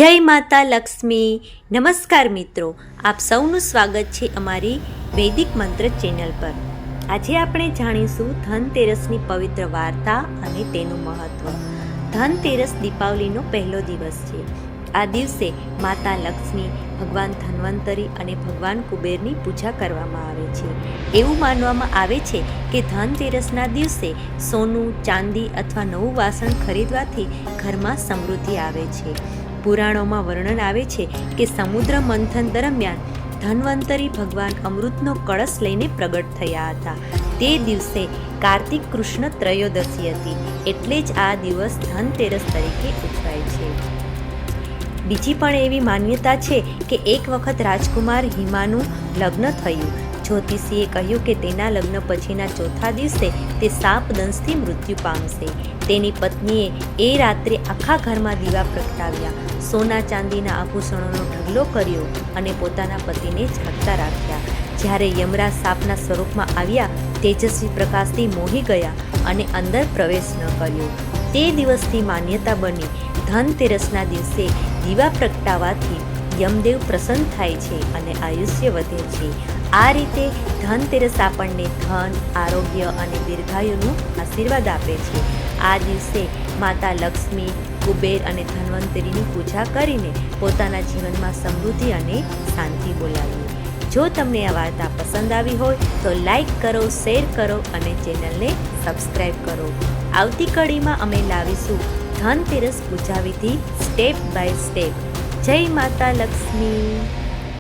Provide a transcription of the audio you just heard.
જય માતા લક્ષ્મી. નમસ્કાર મિત્રો, આપ સૌનું સ્વાગત છે અમારી વૈદિક મંત્ર ચેનલ પર. આજે આપણે જાણીશું ધનતેરસની પવિત્ર વાર્તા અને તેનું મહત્વ. ધનતેરસ દીપાવલીનો પહેલો દિવસ છે. આ દિવસે માતા લક્ષ્મી, ભગવાન ધન્વંતરી અને ભગવાન કુબેરની પૂજા કરવામાં આવે છે. એવું માનવામાં આવે છે કે ધનતેરસના દિવસે સોનું, ચાંદી અથવા નવું વાસણ ખરીદવાથી ઘરમાં સમૃદ્ધિ આવે છે. પુરાણોમાં વર્ણન આવે છે કે સમુદ્ર મંથન દરમિયાન ધન્વંતરી ભગવાન અમૃતનો કળશ લઈને પ્રગટ થયા હતા. તે દિવસે કાર્તિક કૃષ્ણ ત્રયોદશી હતી, એટલે જ આ દિવસ ધનતેરસ તરીકે ઉજવાય છે. બીજી પણ એવી માન્યતા છે કે એક વખત રાજકુમાર હિમાનું લગ્ન થયું. જ્યોતિષીએ કહ્યું કે તેના લગ્ન પછીના ચોથા દિવસે તે સાપ દંશથી મૃત્યુ પામશે. તેની પત્નીએ એ રાત્રે આખા ઘરમાં દીવા પ્રગટાવ્યા, સોના ચાંદીના આભૂષણોનો ઢગલો કર્યો અને પોતાના પતિને જાગતા રાખ્યા. જ્યારે યમરાજ સાપના સ્વરૂપમાં આવ્યા, તેજસ્વી પ્રકાશથી મોહી ગયા અને અંદર પ્રવેશ ન કર્યો. તે દિવસથી માન્યતા બની ધનતેરસના દિવસે દીવા પ્રગટાવવાથી યમદેવ પ્રસન્ન થાય છે અને આયુષ્ય વધે છે. આ રીતે ધનતેરસ આપણને ધન, આરોગ્ય અને દીર્ઘાયુનું આશીર્વાદ આપે છે. આ દિવસે માતા લક્ષ્મી, કુબેર અને ધન્વંતરીની પૂજા કરીને પોતાના જીવનમાં સમૃદ્ધિ અને શાંતિ બોલાવીએ. જો તમને આ વાર્તા પસંદ આવી હોય તો લાઈક કરો, શેર કરો અને ચેનલને સબસ્ક્રાઈબ કરો. આવતી કડીમાં અમે લાવીશું ધનતેરસ પૂજા વિધિ સ્ટેપ બાય સ્ટેપ. જય માતા લક્ષ્મી.